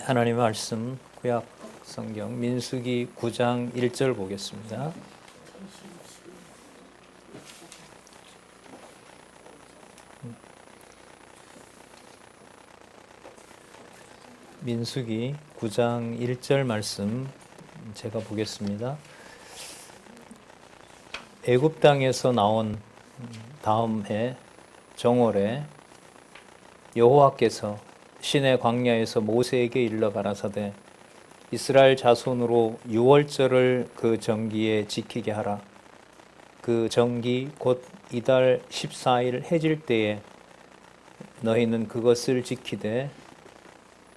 하나님의 말씀 구약 성경 민수기 9장 1절 보겠습니다. 민수기 9장 1절 말씀 제가 보겠습니다. 애굽 땅에서 나온 다음 해 정월에 여호와께서 시내 광야에서 모세에게 일러 가라사대 이스라엘 자손으로 유월절을 그 정기에 지키게 하라. 그 정기 곧 이달 14일 해질 때에 너희는 그것을 지키되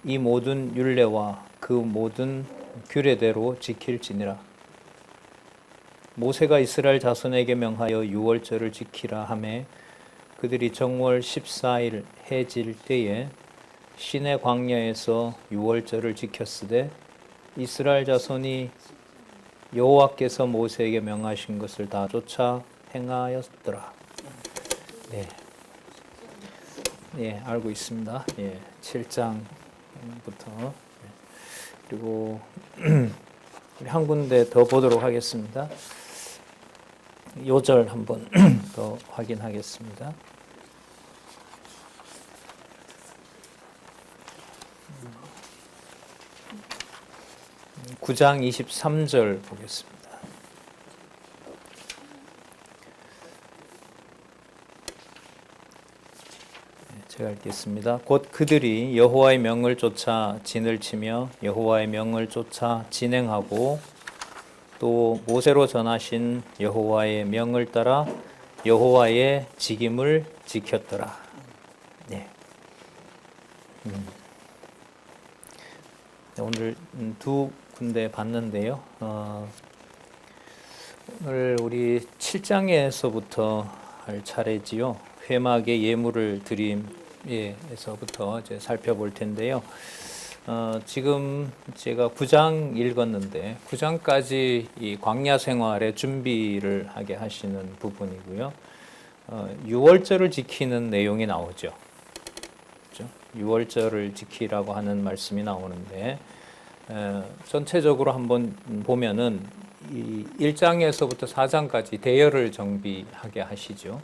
이 모든 율례와 그 모든 규례대로 지킬지니라. 모세가 이스라엘 자손에게 명하여 유월절을 지키라 하매 그들이 정월 14일 해질 때에 시내 광야에서 유월절을 지켰으되 이스라엘 자손이 여호와께서 모세에게 명하신 것을 다 쫓아 행하였더라. 네, 예, 알고 있습니다. 예, 7장부터 그리고 우리 한 군데 더 보도록 하겠습니다. 요절 한번 더 확인하겠습니다. 9장 23절 보겠습니다. 제가 읽겠습니다. 곧 그들이 여호와의 명을 쫓아 진을 치며 여호와의 명을 쫓아 진행하고 또 모세로 전하신 여호와의 명을 따라 여호와의 직임을 지켰더라. 네. 오늘 두 군데 봤는데요. 오늘 우리 7장에서부터 할 차례지요. 회막의 예물을 드림에서부터 이제 살펴볼 텐데요. 지금 제가 9장 읽었는데 9장까지 이 광야 생활의 준비를 하게 하시는 부분이고요. 6월절을 지키는 내용이 나오죠. 그렇죠? 6월절을 지키라고 하는 말씀이 나오는데 전체적으로 한번 보면은 이 1장에서부터 4장까지 대열을 정비하게 하시죠.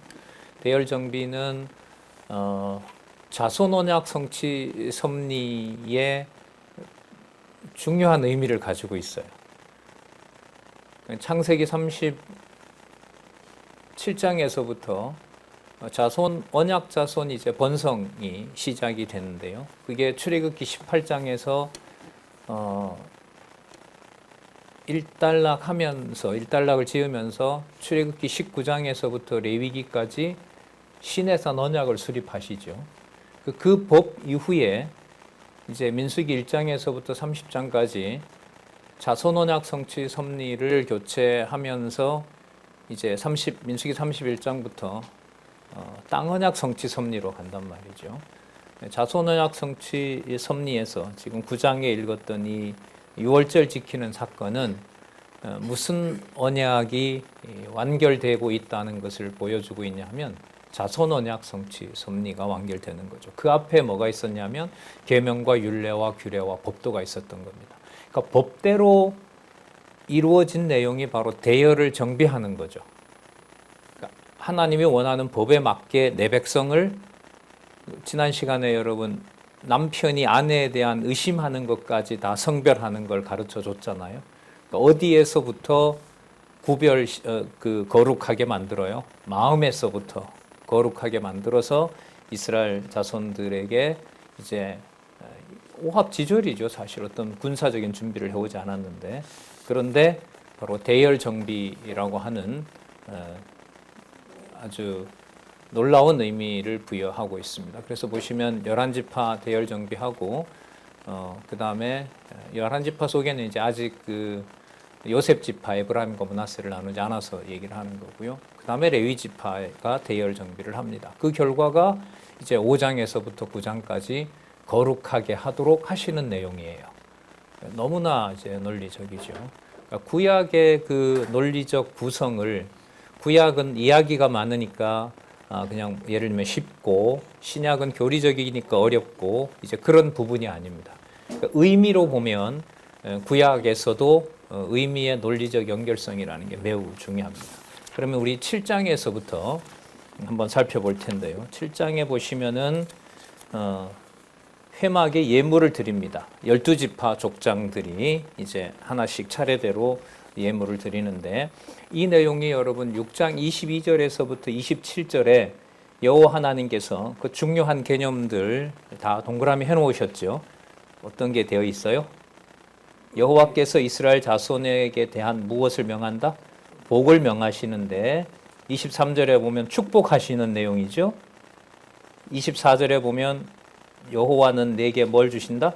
대열 정비는 자손 언약 성취 섭리의 중요한 의미를 가지고 있어요. 창세기 37장에서부터 자손 언약 자손 이제 번성이 시작이 되는데요. 그게 출애굽기 18장에서 일단락을 지으면서 출애굽기 19장에서부터 레위기까지 시내산 언약을 수립하시죠. 그 법 이후에 이제 민수기 1장에서부터 30장까지 자손 언약 성취 섭리를 교체하면서 이제 민수기 31장부터 땅 언약 성취 섭리로 간단 말이죠. 자손 언약 성취 섭리에서 지금 9장에 읽었던 이 6월절 지키는 사건은 무슨 언약이 완결되고 있다는 것을 보여주고 있냐면 자손 언약 성취 섭리가 완결되는 거죠. 그 앞에 뭐가 있었냐면 계명과 율례와 규례와 법도가 있었던 겁니다. 그러니까 법대로 이루어진 내용이 바로 대열을 정비하는 거죠. 그러니까 하나님이 원하는 법에 맞게 내 백성을 지난 시간에 여러분 남편이 아내에 대한 의심하는 것까지 다 성별하는 걸 가르쳐 줬잖아요. 그러니까 어디에서부터 거룩하게 만들어요? 마음에서부터 거룩하게 만들어서 이스라엘 자손들에게 이제 오합지졸이죠. 사실 어떤 군사적인 준비를 해오지 않았는데 그런데 바로 대열 정비라고 하는 아주 놀라운 의미를 부여하고 있습니다. 그래서 보시면 11지파 대열 정비하고 그 다음에 11지파 속에는 이제 아직 그 요셉 지파 에브라임과 므낫세를 나누지 않아서 얘기를 하는 거고요. 그 다음에 레위 지파가 대열 정비를 합니다. 그 결과가 이제 5장에서부터 9장까지 거룩하게 하도록 하시는 내용이에요. 너무나 이제 논리적이죠. 그러니까 구약의 그 논리적 구성을 구약은 이야기가 많으니까 그냥 예를 들면 쉽고 신약은 교리적이니까 어렵고 이제 그런 부분이 아닙니다. 그러니까 의미로 보면 구약에서도 의미의 논리적 연결성이라는 게 매우 중요합니다. 그러면 우리 7장에서부터 한번 살펴볼 텐데요. 7장에 보시면은 회막에 예물을 드립니다. 12지파 족장들이 이제 하나씩 차례대로 예물을 드리는데, 이 내용이 여러분 6장 22절에서부터 27절에 여호와 하나님께서 그 중요한 개념들 다 동그라미 해놓으셨죠. 어떤 게 되어 있어요? 여호와께서 이스라엘 자손에게 대한 무엇을 명한다? 복을 명하시는데, 23절에 보면 축복하시는 내용이죠. 24절에 보면 여호와는 내게 뭘 주신다?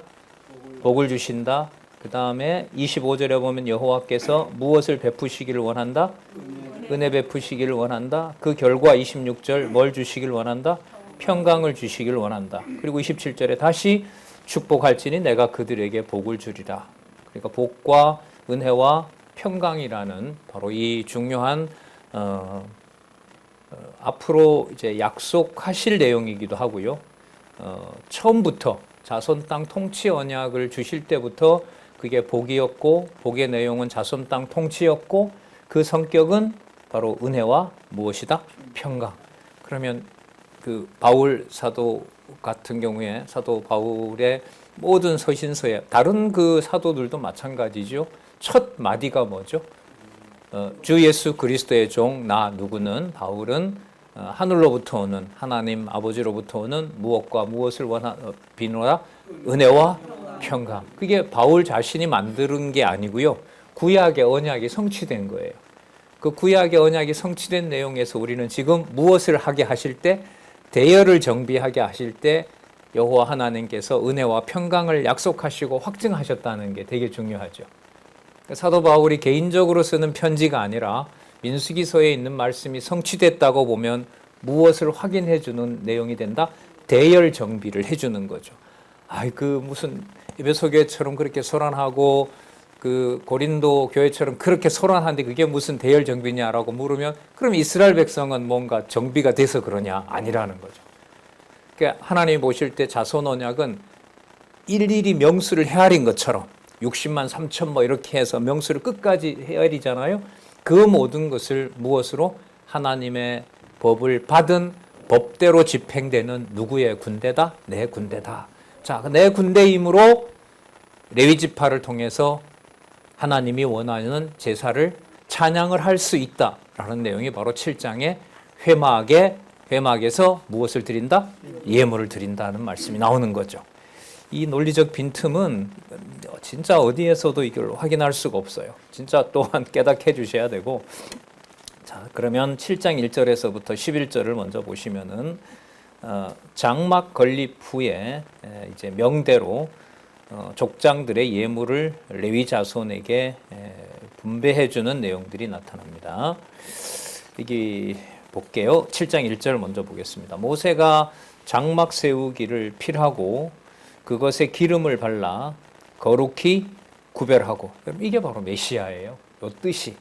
복을 주신다. 그 다음에 25절에 보면 여호와께서 무엇을 베푸시기를 원한다? 은혜 베푸시기를 원한다. 그 결과 26절 뭘 주시기를 원한다? 평강을 주시기를 원한다. 그리고 27절에 다시 축복할지니 내가 그들에게 복을 주리라. 그러니까 복과 은혜와 평강이라는 바로 이 중요한 앞으로 이제 약속하실 내용이기도 하고요. 처음부터 자손 땅 통치 언약을 주실 때부터 그게 복이었고, 복의 내용은 자손 땅 통치였고, 그 성격은 바로 은혜와 무엇이다? 평강. 그러면 그 바울 사도 같은 경우에 사도 바울의 모든 서신서에 다른 그 사도들도 마찬가지죠. 첫 마디가 뭐죠? 주 예수 그리스도의 종 나 누구는 바울은 하늘로부터 오는 하나님 아버지로부터 오는 무엇과 무엇을 비노라? 은혜와 평강. 그게 바울 자신이 만드는 게 아니고요. 구약의 언약이 성취된 거예요. 그 구약의 언약이 성취된 내용에서 우리는 지금 무엇을 하게 하실 때, 대열을 정비하게 하실 때 여호와 하나님께서 은혜와 평강을 약속하시고 확증하셨다는 게 되게 중요하죠. 사도 바울이 개인적으로 쓰는 편지가 아니라 민수기서에 있는 말씀이 성취됐다고 보면 무엇을 확인해 주는 내용이 된다? 대열 정비를 해 주는 거죠. 무슨 에베소 교회처럼 그렇게 소란하고 그 고린도 교회처럼 그렇게 소란한데 그게 무슨 대열 정비냐라고 물으면, 그럼 이스라엘 백성은 뭔가 정비가 돼서 그러냐? 아니라는 거죠. 그러니까 하나님이 보실 때 자손 언약은 일일이 명수를 헤아린 것처럼 60만 3천 뭐 이렇게 해서 명수를 끝까지 헤아리잖아요. 그 모든 것을 무엇으로? 하나님의 법을 받은 법대로 집행되는 누구의 군대다? 내 군대다. 자, 내 군대이므로 레위 지파를 통해서 하나님이 원하는 제사를 찬양을 할 수 있다라는 내용이 바로 7장의 회막에서 무엇을 드린다? 예물을 드린다는 말씀이 나오는 거죠. 이 논리적 빈틈은 진짜 어디에서도 이걸 확인할 수가 없어요. 진짜 또한 깨닫게 해주셔야 되고. 자, 그러면 7장 1절에서부터 11절을 먼저 보시면은 장막 건립 후에 이제 명대로 족장들의 예물을 레위 자손에게 분배해 주는 내용들이 나타납니다. 여기 볼게요. 7장 1절 먼저 보겠습니다. 모세가 장막 세우기를 필하고 그것에 기름을 발라 거룩히 구별하고. 이게 바로 메시아예요. 이 뜻이.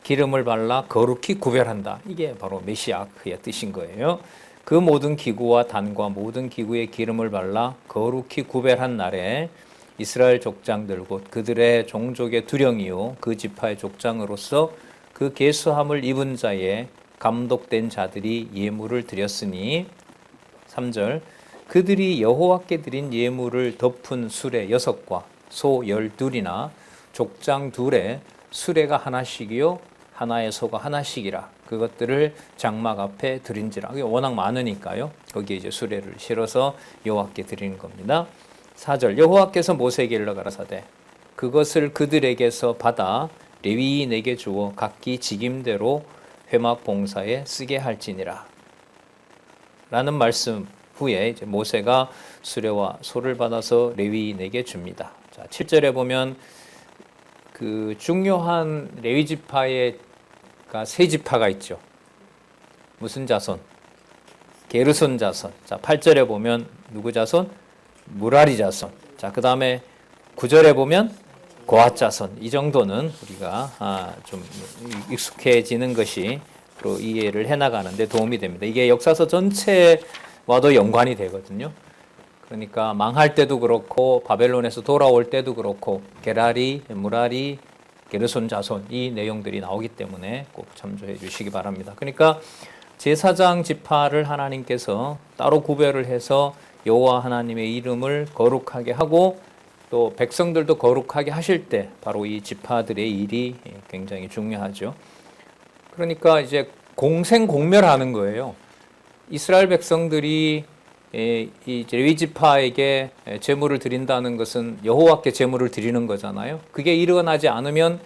기름을 발라 거룩히 구별한다. 이게 바로 메시아의 뜻인 거예요. 그 모든 기구와 단과 모든 기구에 기름을 발라 거룩히 구별한 날에 이스라엘 족장들 곧 그들의 종족의 두령이요 그 지파의 족장으로서 그 계수함을 입은 자의 감독된 자들이 예물을 드렸으니. 3절 그들이 여호와께 드린 예물을 덮은 수레 6과 소 12이나 족장 2에 수레가 하나씩이요 하나의 소가 하나씩이라 그것들을 장막 앞에 드린지라. 이게 워낙 많으니까요. 거기에 이제 수레를 실어서 여호와께 드리는 겁니다. 4절 여호와께서 모세에게 일러 가라사대 그것을 그들에게서 받아 레위인에게 주어 각기 직임대로 회막 봉사에 쓰게 할지니라. 라는 말씀 후에 이제 모세가 수레와 소를 받아서 레위인에게 줍니다. 자, 7절에 보면 그 중요한 레위 지파의 세 지파가 있죠. 무슨 자손? 게르손 자손. 자, 8절에 보면 누구 자손? 무라리 자손. 자, 그 다음에 9절에 보면 고핫 자손. 이 정도는 우리가 좀 익숙해지는 것이 또 이해를 해나가는데 도움이 됩니다. 이게 역사서 전체와도 연관이 되거든요. 그러니까 망할 때도 그렇고 바벨론에서 돌아올 때도 그렇고 게라리, 무라리, 게르손 자손 이 내용들이 나오기 때문에 꼭 참조해 주시기 바랍니다. 그러니까 제사장 지파를 하나님께서 따로 구별을 해서 여호와 하나님의 이름을 거룩하게 하고 또 백성들도 거룩하게 하실 때 바로 이 지파들의 일이 굉장히 중요하죠. 그러니까 이제 공생공멸하는 거예요. 이스라엘 백성들이 이 레위 지파에게 제물을 드린다는 것은 여호와께 제물을 드리는 거잖아요. 그게 일어나지 않으면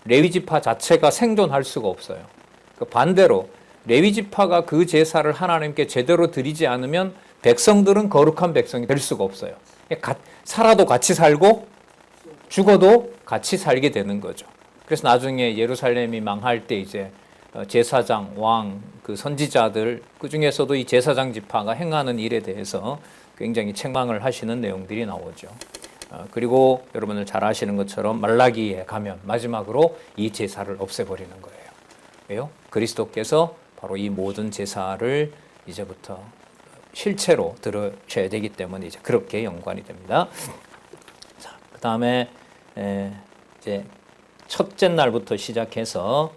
레위 지파 자체가 생존할 수가 없어요. 반대로 레위 지파가 그 제사를 하나님께 제대로 드리지 않으면 백성들은 거룩한 백성이 될 수가 없어요. 살아도 같이 살고 죽어도 같이 살게 되는 거죠. 그래서 나중에 예루살렘이 망할 때 이제 제사장, 왕, 그 선지자들 그 중에서도 이 제사장 지파가 행하는 일에 대해서 굉장히 책망을 하시는 내용들이 나오죠. 그리고 여러분들 잘 아시는 것처럼 말라기에 가면 마지막으로 이 제사를 없애버리는 거예요. 왜요? 그리스도께서 바로 이 모든 제사를 이제부터 실체로 들으셔야 되기 때문에 이제 그렇게 연관이 됩니다. 자, 그 다음에 이제 첫째 날부터 시작해서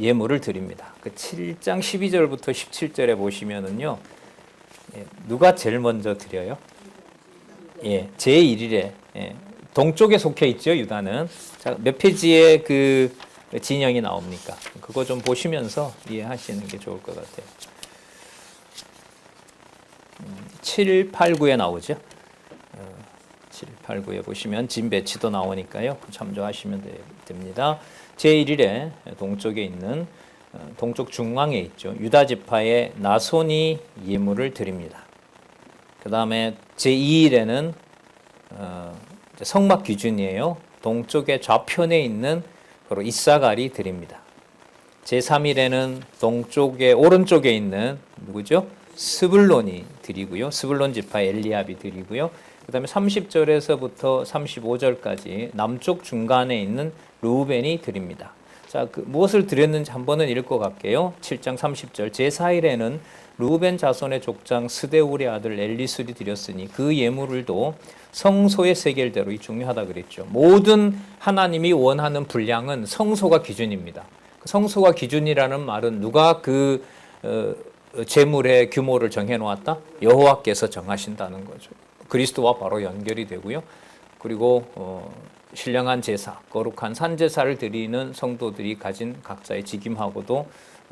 예물을 드립니다. 그 7장 12절부터 17절에 보시면은요, 누가 제일 먼저 드려요? 제1일에 동쪽에 속해 있죠, 유다는. 자, 몇 페이지에 그 진영이 나옵니까? 그거 좀 보시면서 이해하시는 게 좋을 것 같아요. 7, 8, 9에 나오죠. 7, 8, 9에 보시면 진 배치도 나오니까요. 참조하시면 됩니다. 제1일에 동쪽에 있는 동쪽 중앙에 있죠. 유다 지파의 나손이 예물을 드립니다. 그 다음에 제2일에는 성막 기준이에요. 동쪽의 좌편에 있는 바로 이사갈이 드립니다. 제3일에는 동쪽의 오른쪽에 있는 누구죠? 스불론이 드리고요. 스불론 지파의 엘리압이 드리고요. 그 다음에 30절에서부터 35절까지 남쪽 중간에 있는 르우벤이 드립니다. 자, 무엇을 드렸는지 한번은 읽고 갈게요. 7장 30절 제4일에는 르우벤 자손의 족장 스데울의 아들 엘리술이 드렸으니 그 예물을도 성소의 세겔대로 이 중요하다 그랬죠. 모든 하나님이 원하는 분량은 성소가 기준입니다. 성소가 기준이라는 말은 누가 그 제물의 규모를 정해 놓았다? 여호와께서 정하신다는 거죠. 그리스도와 바로 연결이 되고요. 그리고 신령한 제사, 거룩한 산제사를 드리는 성도들이 가진 각자의 직임하고도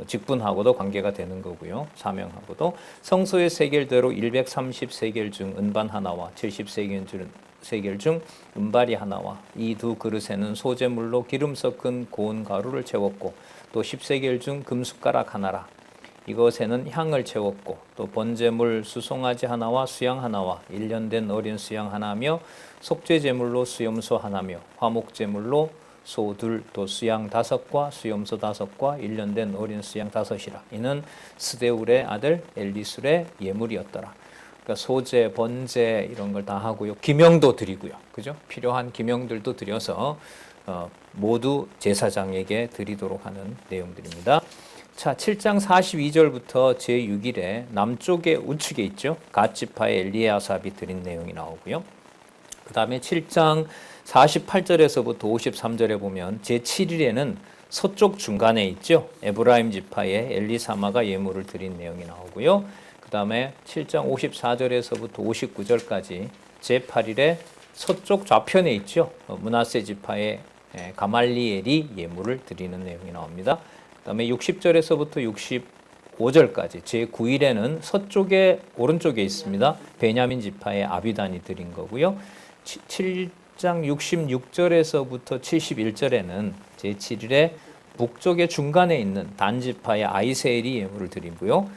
직분하고도 관계가 되는 거고요. 사명하고도 성소의 세겔대로 130세겔 중 은반 하나와 70세겔 중 은발이 하나와 이 두 그릇에는 소재물로 기름 섞은 고운 가루를 채웠고 또 10세겔 중 금숟가락 하나라 이것에는 향을 채웠고 또 번제물 수송아지 하나와 수양 하나와 1년 된 어린 수양 하나며 속죄제물로 수염소 하나며 화목제물로 소 둘 또 수양 5과 수염소 5과 1년 된 어린 수양 5이라 이는 스데울의 아들 엘리술의 예물이었더라. 그러니까 소제, 번제 이런 걸 다 하고요. 기명도 드리고요. 그죠? 필요한 기명들도 드려서 모두 제사장에게 드리도록 하는 내용들입니다. 자, 7장 42절부터 제6일에 남쪽의 우측에 있죠. 갓 지파의 엘리야삽이 드린 내용이 나오고요. 그 다음에 7장 48절에서부터 53절에 보면 제7일에는 서쪽 중간에 있죠. 에브라임 지파의 엘리사마가 예물을 드린 내용이 나오고요. 그 다음에 7장 54절에서부터 59절까지 제8일에 서쪽 좌편에 있죠. 므낫세 지파의 가말리엘이 예물을 드리는 내용이 나옵니다. 그 다음에 60절에서부터 65절까지 제9일에는 서쪽에 오른쪽에 있습니다. 베냐민 지파의 아비단이 드린 거고요. 7장 66절에서부터 71절에는 제7일에 북쪽의 중간에 있는 단 지파의 아이세엘이 예물을 드리고요.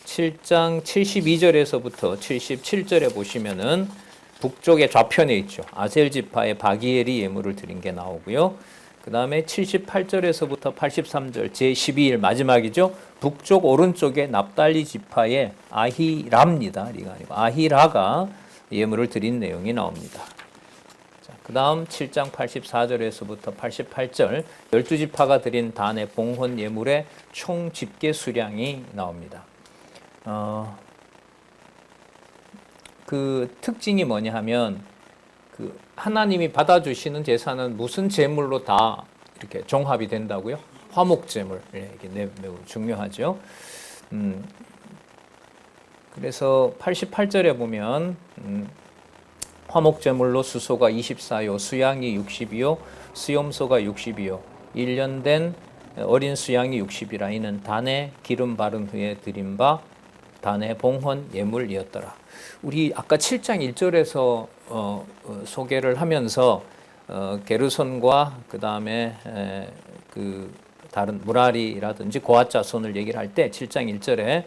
7장 72절에서부터 77절에 보시면은 북쪽의 좌편에 있죠. 아셀 지파의 바기엘이 예물을 드린 게 나오고요. 그 다음에 78절에서부터 83절 제12일 마지막이죠. 북쪽 오른쪽에 납달리 지파의 아히라입니다. 리가 아니고 아히라가 예물을 드린 내용이 나옵니다. 그 다음 7장 84절에서부터 88절 12지파가 드린 단의 봉헌 예물의 총 집계 수량이 나옵니다. 그 특징이 뭐냐 하면 그 하나님이 받아주시는 제사는 무슨 제물로 다 이렇게 종합이 된다고요? 화목제물. 이게 매우 중요하죠. 그래서 88절에 보면 화목제물로 수소가 24요, 수양이 60이요, 수염소가 60이요, 1년 된 어린 수양이 60이라. 이는 단에 기름 바른 후에 드린 바 단의 봉헌 예물이었더라. 우리 아까 7장 1절에서 소개를 하면서 게르손과 그 다음에 그 다른 무라리라든지 고앗 자손을 얘기를 할 때 7장 1절에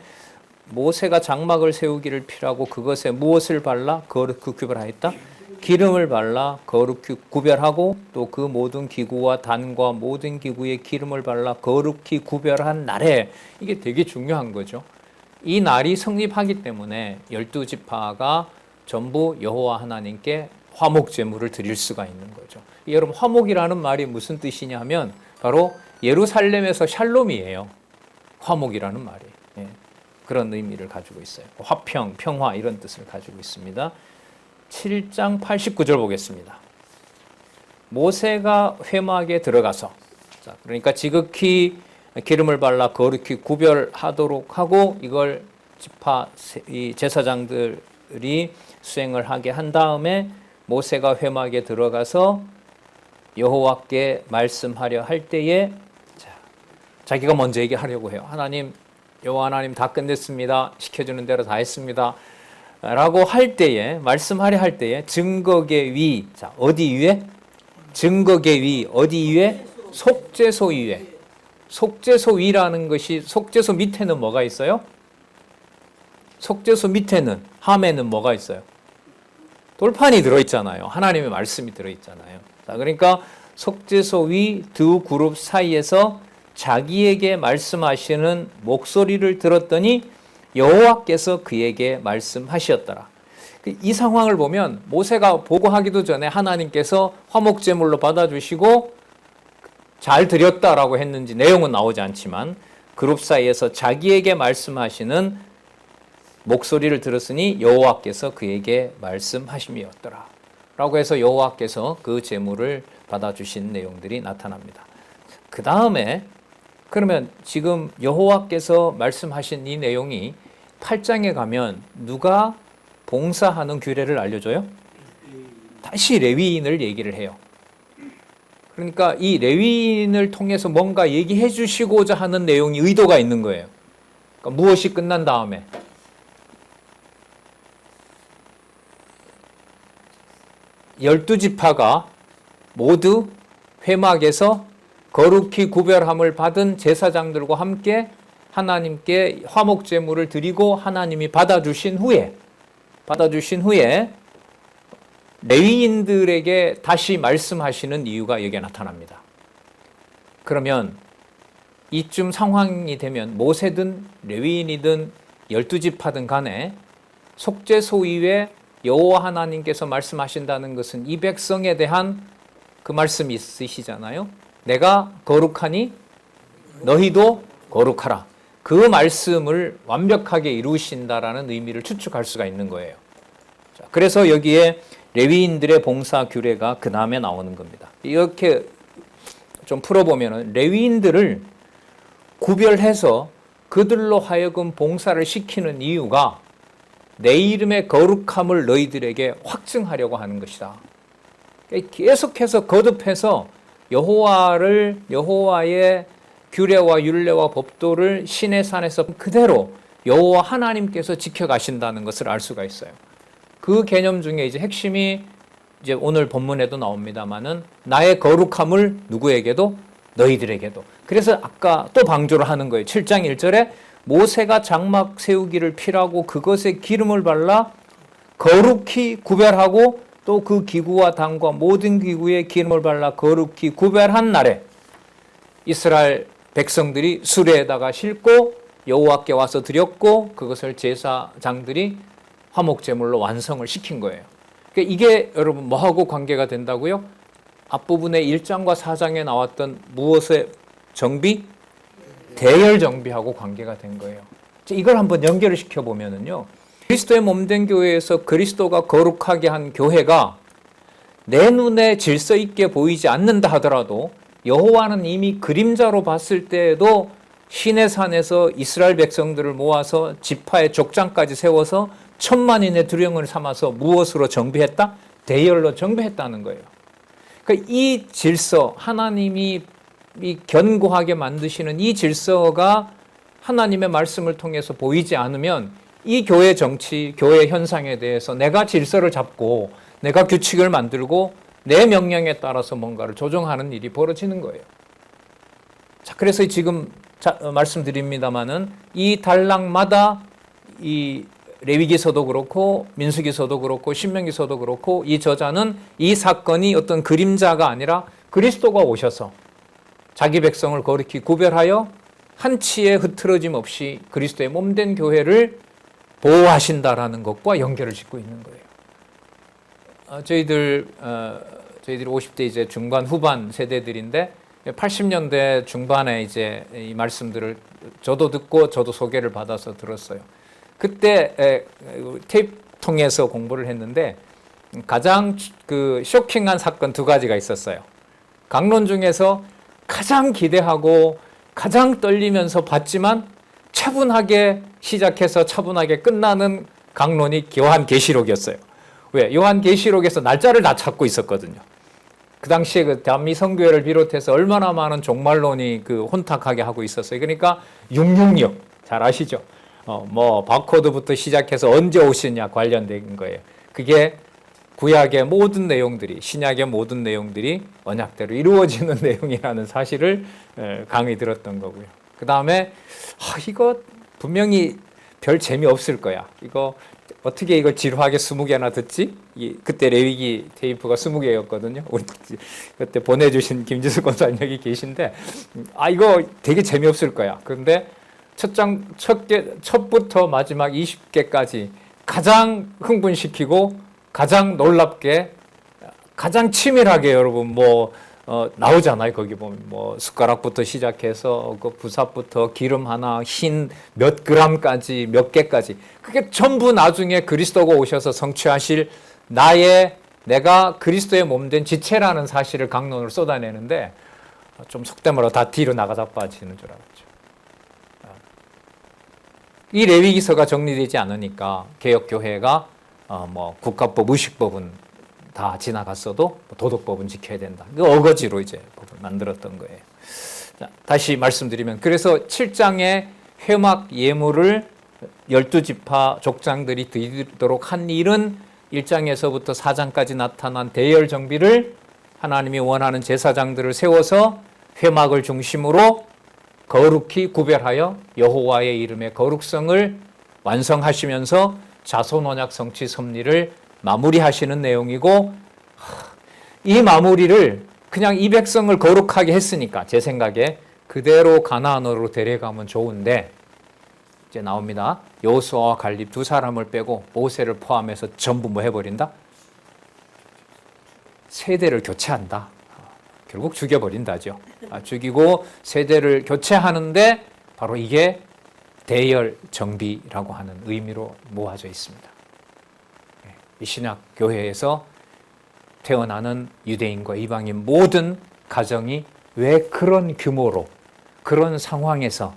모세가 장막을 세우기를 필요하고 그것에 무엇을 발라 거룩히 구별하였다? 기름을 발라 거룩히 구별하고 또 그 모든 기구와 단과 모든 기구에 기름을 발라 거룩히 구별한 날에, 이게 되게 중요한 거죠. 이 날이 성립하기 때문에 12지파가 전부 여호와 하나님께 화목 제물을 드릴 수가 있는 거죠. 여러분, 화목이라는 말이 무슨 뜻이냐 하면 바로 예루살렘에서 샬롬이에요. 화목이라는 말이. 그런 의미를 가지고 있어요. 화평, 평화 이런 뜻을 가지고 있습니다. 7장 89절 보겠습니다. 모세가 회막에 들어가서, 그러니까 지극히 기름을 발라 거룩히 구별하도록 하고 이걸 이 제사장들이 수행을 하게 한 다음에 모세가 회막에 들어가서 여호와께 말씀하려 할 때에 자기가 먼저 얘기하려고 해요. 하나님, 여호와 하나님 다 끝냈습니다. 시켜주는 대로 다 했습니다. 라고 할 때에, 말씀하려 할 때에 증거계 위, 어디 위에? 증거계 위, 어디 위에? 속죄소 위에. 속죄소 위라는 것이, 속죄소 밑에는 뭐가 있어요? 속죄소 밑에는, 함에는 뭐가 있어요? 돌판이 들어있잖아요. 하나님의 말씀이 들어있잖아요. 그러니까 속죄소 위 두 그룹 사이에서 자기에게 말씀하시는 목소리를 들었더니 여호와께서 그에게 말씀하셨더라. 이 상황을 보면 모세가 보고하기도 전에 하나님께서 화목제물로 받아주시고 잘 드렸다라고 했는지 내용은 나오지 않지만 그룹 사이에서 자기에게 말씀하시는 목소리를 들었으니 여호와께서 그에게 말씀하심이었더라 라고 해서 여호와께서 그 제물을 받아주신 내용들이 나타납니다. 그 다음에 그러면 지금 여호와께서 말씀하신 이 내용이 8장에 가면 누가 봉사하는 규례를 알려줘요? 다시 레위인을 얘기를 해요. 그러니까 이 레위인을 통해서 뭔가 얘기해 주시고자 하는 내용이 의도가 있는 거예요. 그러니까 무엇이 끝난 다음에 12지파가 모두 회막에서 거룩히 구별함을 받은 제사장들과 함께 하나님께 화목제물을 드리고 하나님이 받아주신 후에 레위인들에게 다시 말씀하시는 이유가 여기에 나타납니다. 그러면 이쯤 상황이 되면 모세든 레위인이든 12지파든 간에 속죄소 위에 여호와 하나님께서 말씀하신다는 것은 이 백성에 대한 그 말씀이 있으시잖아요. 내가 거룩하니 너희도 거룩하라. 그 말씀을 완벽하게 이루신다라는 의미를 추측할 수가 있는 거예요. 그래서 여기에 레위인들의 봉사 규례가 그 다음에 나오는 겁니다. 이렇게 좀 풀어보면 레위인들을 구별해서 그들로 하여금 봉사를 시키는 이유가 내 이름의 거룩함을 너희들에게 확증하려고 하는 것이다. 계속해서 거듭해서 여호와의 규례와 율례와 법도를 신의 산에서 그대로 여호와 하나님께서 지켜가신다는 것을 알 수가 있어요. 그 개념 중에 이제 핵심이 이제 오늘 본문에도 나옵니다만은 나의 거룩함을 누구에게도? 너희들에게도. 그래서 아까 또 방조를 하는 거예요. 7장 1절에 모세가 장막 세우기를 필요하고 그것에 기름을 발라 거룩히 구별하고 또 그 기구와 단과 모든 기구에 기름을 발라 거룩히 구별한 날에 이스라엘 백성들이 수레에다가 싣고 여호와께 와서 드렸고 그것을 제사장들이 화목제물로 완성을 시킨 거예요. 그러니까 이게 여러분 뭐하고 관계가 된다고요? 앞부분에 1장과 4장에 나왔던 무엇의 정비? 대열 정비하고 관계가 된 거예요. 이걸 한번 연결을 시켜보면은요. 그리스도의 몸된 교회에서 그리스도가 거룩하게 한 교회가 내 눈에 질서 있게 보이지 않는다 하더라도 여호와는 이미 그림자로 봤을 때에도 시내산에서 이스라엘 백성들을 모아서 지파의 족장까지 세워서 천만인의 두령을 삼아서 무엇으로 정비했다? 대열로 정비했다는 거예요. 그러니까 이 질서, 하나님이 이 견고하게 만드시는 이 질서가 하나님의 말씀을 통해서 보이지 않으면 이 교회 정치, 교회 현상에 대해서 내가 질서를 잡고 내가 규칙을 만들고 내 명령에 따라서 뭔가를 조정하는 일이 벌어지는 거예요. 자, 그래서 지금 말씀드립니다마는 이 단락마다 이 레위기서도 그렇고 민수기서도 그렇고 신명기서도 그렇고 이 저자는 이 사건이 어떤 그림자가 아니라 그리스도가 오셔서 자기 백성을 거룩히 구별하여 한치의 흐트러짐 없이 그리스도의 몸된 교회를 보호하신다라는 것과 연결을 짓고 있는 거예요. 저희들이 50대 이제 중반 후반 세대들인데 80년대 중반에 이제 이 말씀들을 저도 듣고 저도 소개를 받아서 들었어요. 그때 테이프 통해서 공부를 했는데 가장 그 쇼킹한 사건 두 가지가 있었어요. 강론 중에서 가장 기대하고 가장 떨리면서 봤지만 차분하게 시작해서 차분하게 끝나는 강론이 요한계시록이었어요. 왜? 요한계시록에서 날짜를 다 찾고 있었거든요. 그 당시에 그 대한미 선교회를 비롯해서 얼마나 많은 종말론이 그 혼탁하게 하고 있었어요. 그러니까 666 잘 아시죠? 뭐 바코드부터 시작해서 언제 오시냐 관련된 거예요. 그게 구약의 모든 내용들이, 신약의 모든 내용들이 언약대로 이루어지는 내용이라는 사실을 강의 들었던 거고요. 그 다음에 이거 분명히 별 재미없을 거야. 이거 어떻게 이거 지루하게 20개나 듣지? 그때 레위기 테이프가 20개였거든요. 우리 그때 보내주신 김지수 권사님 여기 계신데 이거 되게 재미없을 거야. 그런데 첫부터 마지막 20개까지 가장 흥분시키고 가장 놀랍게 가장 치밀하게 여러분 나오잖아요. 거기 보면 숟가락부터 시작해서 그 부삽부터 기름 하나 흰 몇 그램까지 몇 개까지 그게 전부 나중에 그리스도가 오셔서 성취하실 내가 그리스도의 몸된 지체라는 사실을 강론으로 쏟아내는데 좀 속된 말로 다 뒤로 나가다 빠지는 줄 알았죠. 이 레위기서가 정리되지 않으니까 개혁교회가 국가법, 의식법은 다 지나갔어도 도덕법은 지켜야 된다. 그 어거지로 이제 법을 만들었던 거예요. 자, 다시 말씀드리면 그래서 7장의 회막 예물을 12지파 족장들이 드리도록 한 일은 1장에서부터 4장까지 나타난 대열 정비를 하나님이 원하는 제사장들을 세워서 회막을 중심으로 거룩히 구별하여 여호와의 이름의 거룩성을 완성하시면서 자손 언약 성취 섭리를 마무리하시는 내용이고 이 마무리를 그냥 이 백성을 거룩하게 했으니까 제 생각에 그대로 가나안으로 데려가면 좋은데 이제 나옵니다. 여호수아와 갈렙 두 사람을 빼고 모세를 포함해서 전부 뭐 해버린다? 세대를 교체한다. 결국 죽여버린다죠. 죽이고 세대를 교체하는데 바로 이게 대열 정비라고 하는 의미로 모아져 있습니다. 이 신약 교회에서 태어나는 유대인과 이방인 모든 가정이 왜 그런 규모로, 그런 상황에서,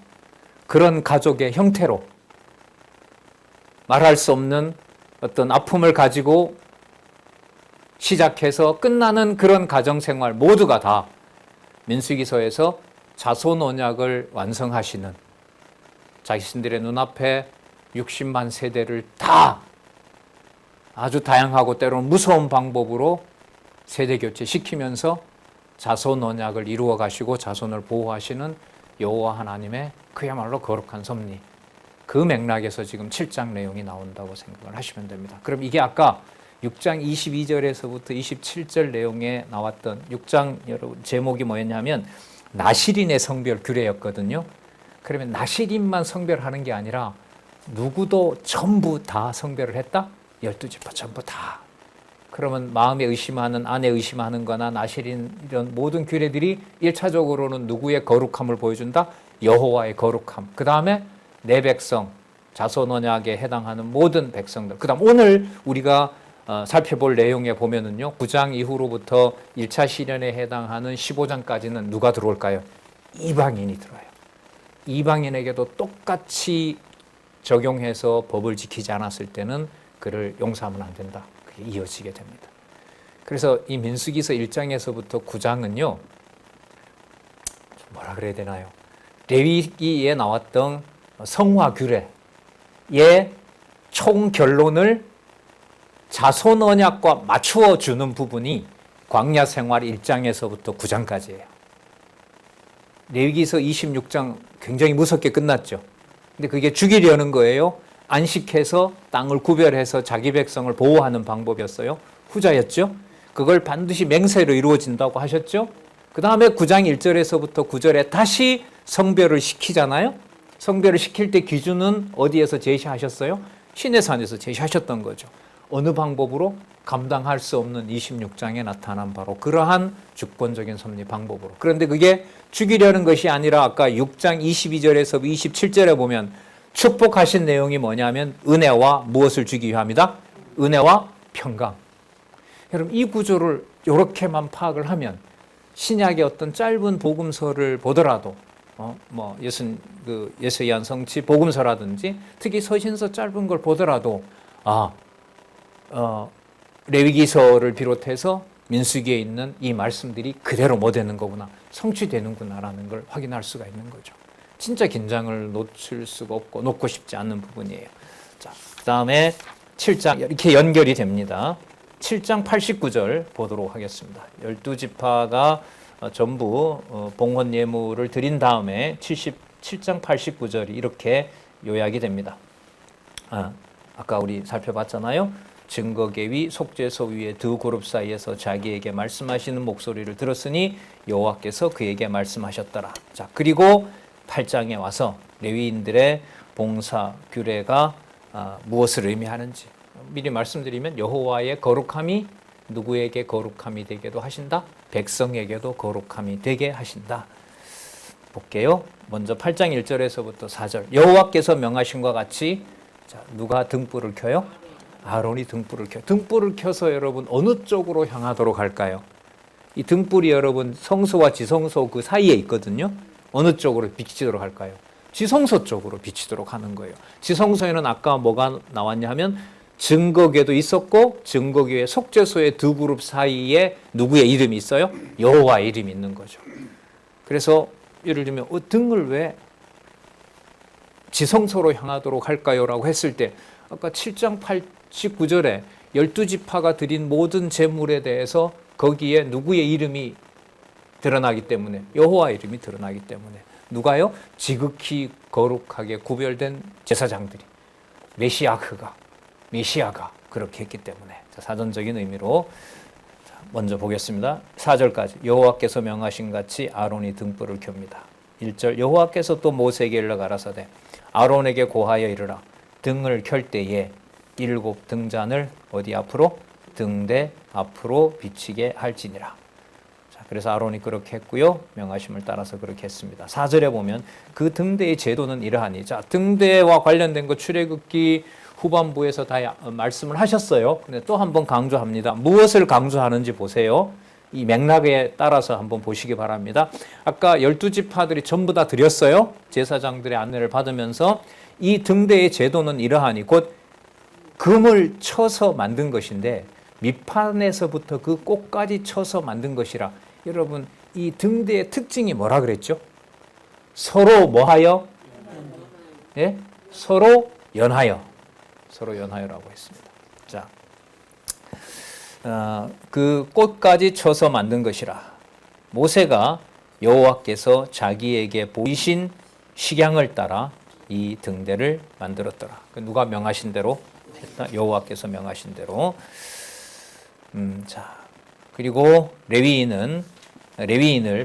그런 가족의 형태로 말할 수 없는 어떤 아픔을 가지고 시작해서 끝나는 그런 가정생활 모두가 다 민수기서에서 자손 언약을 완성하시는 자신들의 눈앞에 60만 세대를 다 아주 다양하고 때로는 무서운 방법으로 세대 교체시키면서 자손 언약을 이루어 가시고 자손을 보호하시는 여호와 하나님의 그야말로 거룩한 섭리, 그 맥락에서 지금 7장 내용이 나온다고 생각을 하시면 됩니다. 그럼 이게 아까 6장 22절에서부터 27절 내용에 나왔던 6장 여러분 제목이 뭐였냐면 나실인의 성별 규례였거든요. 그러면 나실인만 성별하는 게 아니라 누구도 전부 다 성별을 했다? 12지파 전부 다. 그러면 마음에 의심하는, 안에 의심하는 거나 나실인 이런 모든 규례들이 1차적으로는 누구의 거룩함을 보여준다? 여호와의 거룩함. 그 다음에 내 백성, 자손 언약에 해당하는 모든 백성들. 그다음 오늘 우리가 살펴볼 내용에 보면은요. 9장 이후로부터 1차 시련에 해당하는 15장까지는 누가 들어올까요? 이방인이 들어와요. 이방인에게도 똑같이 적용해서 법을 지키지 않았을 때는 그를 용서하면 안 된다. 그게 이어지게 됩니다. 그래서 이 민수기서 1장에서부터 9장은요. 뭐라 그래야 되나요? 레위기에 나왔던 성화 규례의 총 결론을 자손 언약과 맞추어 주는 부분이 광야 생활 1장에서부터 9장까지예요. 레위기서 26장 굉장히 무섭게 끝났죠. 근데 그게 죽이려는 거예요. 안식해서 땅을 구별해서 자기 백성을 보호하는 방법이었어요. 후자였죠. 그걸 반드시 맹세로 이루어진다고 하셨죠. 그 다음에 9장 1절에서부터 9절에 다시 성별을 시키잖아요. 성별을 시킬 때 기준은 어디에서 제시하셨어요? 시내산에서 제시하셨던 거죠. 어느 방법으로? 감당할 수 없는 26장에 나타난 바로 그러한 주권적인 섭리 방법으로. 그런데 그게 죽이려는 것이 아니라 아까 6장 22절에서 27절에 보면 축복하신 내용이 뭐냐면 은혜와 무엇을 주기 위함이다? 은혜와 평강. 여러분 이 구조를 이렇게만 파악을 하면 신약의 어떤 짧은 복음서를 보더라도 예수이한 성취 복음서라든지 특히 서신서 짧은 걸 보더라도 레위기서를 비롯해서 민수기에 있는 이 말씀들이 그대로 뭐 되는 거구나, 성취되는구나라는 걸 확인할 수가 있는 거죠. 진짜 긴장을 놓칠 수가 없고 놓고 싶지 않는 부분이에요. 자, 그 다음에 7장 이렇게 연결이 됩니다. 7장 89절 보도록 하겠습니다. 12지파가 전부 봉헌 예물을 드린 다음에 7장 89절이 이렇게 요약이 됩니다. 아까 우리 살펴봤잖아요. 증거계위 속죄소 위에 두 그룹 사이에서 자기에게 말씀하시는 목소리를 들었으니 여호와께서 그에게 말씀하셨더라. 자, 그리고 8장에 와서 레위인들의 봉사 규례가 무엇을 의미하는지 미리 말씀드리면 여호와의 거룩함이 누구에게 거룩함이 되게도 하신다? 백성에게도 거룩함이 되게 하신다. 볼게요. 먼저 8장 1절에서부터 4절. 여호와께서 명하신과 같이 자, 누가 등불을 켜요? 아론이 등불을 켜. 등불을 켜서 여러분 어느 쪽으로 향하도록 할까요? 이 등불이 여러분 성소와 지성소 그 사이에 있거든요. 어느 쪽으로 비치도록 할까요? 지성소 쪽으로 비치도록 하는 거예요. 지성소에는 아까 뭐가 나왔냐 하면 증거궤도 있었고 증거궤의 속죄소의 두 그룹 사이에 누구의 이름이 있어요? 여호와의 이름이 있는 거죠. 그래서 예를 들면 등을 왜 지성소로 향하도록 할까요? 라고 했을 때 아까 7장 89절에 12지파가 드린 모든 제물에 대해서 거기에 누구의 이름이 드러나기 때문에 여호와의 이름이 드러나기 때문에 누가요? 지극히 거룩하게 구별된 제사장들이 메시아가 그렇게 했기 때문에 자, 사전적인 의미로 먼저 보겠습니다. 4절까지 여호와께서 명하신 같이 아론이 등불을 켭니다. 1절 여호와께서 또 모세에게 일러 가라사대 아론에게 고하여 이르라 등을 켤 때에 7 등잔을 어디 앞으로? 등대 앞으로 비치게 할지니라. 자, 그래서 아론이 그렇게 했고요. 명하심을 따라서 그렇게 했습니다. 4절에 보면 그 등대의 제도는 이러하니 자, 등대와 관련된 거 출애굽기 후반부에서 다 말씀을 하셨어요. 근데 또 한 번 강조합니다. 무엇을 강조하는지 보세요. 이 맥락에 따라서 한번 보시기 바랍니다. 아까 12지파들이 전부 다 드렸어요. 제사장들의 안내를 받으면서 이 등대의 제도는 이러하니 곧 금을 쳐서 만든 것인데 밑판에서부터 그 꼭까지 쳐서 만든 것이라. 여러분 이 등대의 특징이 뭐라 그랬죠? 서로 뭐하여? 예? 서로 연하여라고 했습니다. 자, 그 꽃까지 쳐서 만든 것이라. 모세가 여호와께서 자기에게 보이신 식양을 따라 이 등대를 만들었더라. 누가 명하신 대로 했다? 여호와께서 명하신 대로. 자, 그리고 레위인을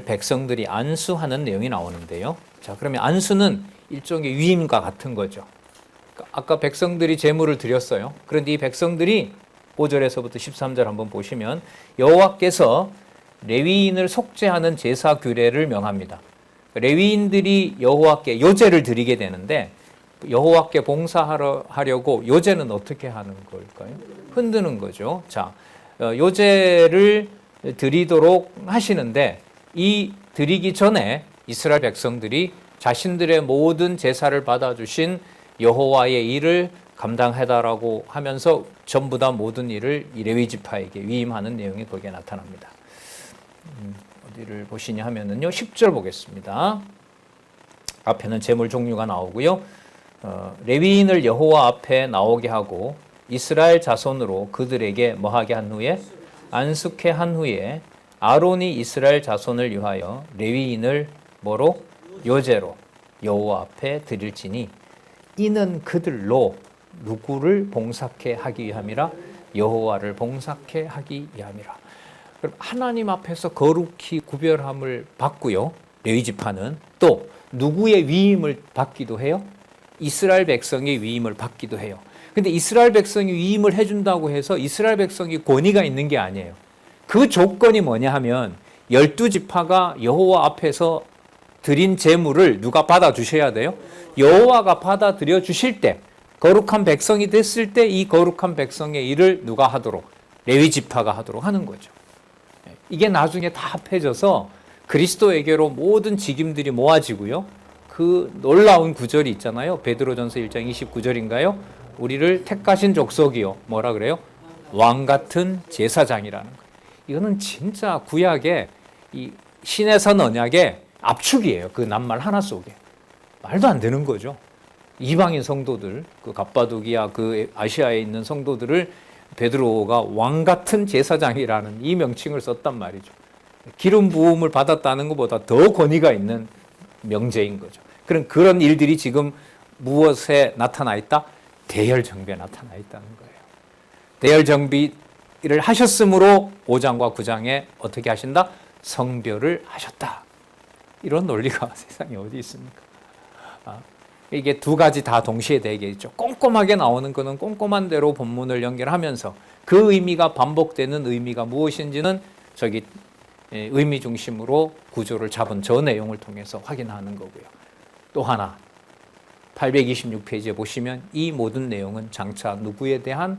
백성들이 안수하는 내용이 나오는데요. 자, 그러면 안수는 일종의 위임과 같은 거죠. 아까 백성들이 제물을 드렸어요. 그런데 이 백성들이 5절에서부터 13절 한번 보시면 여호와께서 레위인을 속죄하는 제사 규례를 명합니다. 레위인들이 여호와께 요제를 드리게 되는데 여호와께 봉사하려고 요제는 어떻게 하는 걸까요? 흔드는 거죠. 자, 요제를 드리도록 하시는데 이 드리기 전에 이스라엘 백성들이 자신들의 모든 제사를 받아주신 여호와의 일을 감당해달라고 하면서 전부 다 모든 일을 레위 지파에게 위임하는 내용이 거기에 나타납니다. 어디를 보시냐 하면은요, 10절 보겠습니다. 앞에는 제물 종류가 나오고요. 레위인을 여호와 앞에 나오게 하고 이스라엘 자손으로 그들에게 뭐하게 한 후에 안숙해 한 후에 아론이 이스라엘 자손을 위하여 레위인을 뭐로? 요제로 여호와 앞에 드릴지니 이는 그들로 누구를 봉사케 하기 위함이라? 여호와를 봉사케 하기 위함이라. 그럼 하나님 앞에서 거룩히 구별함을 받고요. 레위 지파는 또 누구의 위임을 받기도 해요? 이스라엘 백성의 위임을 받기도 해요. 근데 이스라엘 백성이 위임을 해준다고 해서 이스라엘 백성이 권위가 있는 게 아니에요. 그 조건이 뭐냐 하면 12지파가 여호와 앞에서 드린 제물을 누가 받아주셔야 돼요? 여호와가 받아들여 주실 때, 거룩한 백성이 됐을 때 이 거룩한 백성의 일을 누가 하도록? 레위 지파가 하도록 하는 거죠. 이게 나중에 다 합해져서 그리스도에게로 모든 직임들이 모아지고요. 그 놀라운 구절이 있잖아요. 베드로전서 1장 29절인가요? 우리를 택하신 족속이요. 뭐라 그래요? 왕 같은 제사장이라는 거예요. 이거는 진짜 구약의 이 신에서 언약의 압축이에요. 그 낱말 하나 속에. 말도 안 되는 거죠. 이방인 성도들, 그 갑바도기아 그 아시아에 있는 성도들을 베드로가 왕 같은 제사장이라는 이 명칭을 썼단 말이죠. 기름 부음을 받았다는 것보다 더 권위가 있는 명제인 거죠. 그런 일들이 지금 무엇에 나타나 있다? 대열 정비에 나타나 있다는 거예요. 대열 정비를 하셨으므로 5장과 9장에 어떻게 하신다? 성별을 하셨다. 이런 논리가 세상에 어디 있습니까? 이게 두 가지 다 동시에 되겠죠. 꼼꼼하게 나오는 것은 꼼꼼한 대로 본문을 연결하면서 그 의미가 반복되는 의미가 무엇인지는 저기 의미 중심으로 구조를 잡은 저 내용을 통해서 확인하는 거고요. 또 하나 826페이지에 보시면 이 모든 내용은 장차 누구에 대한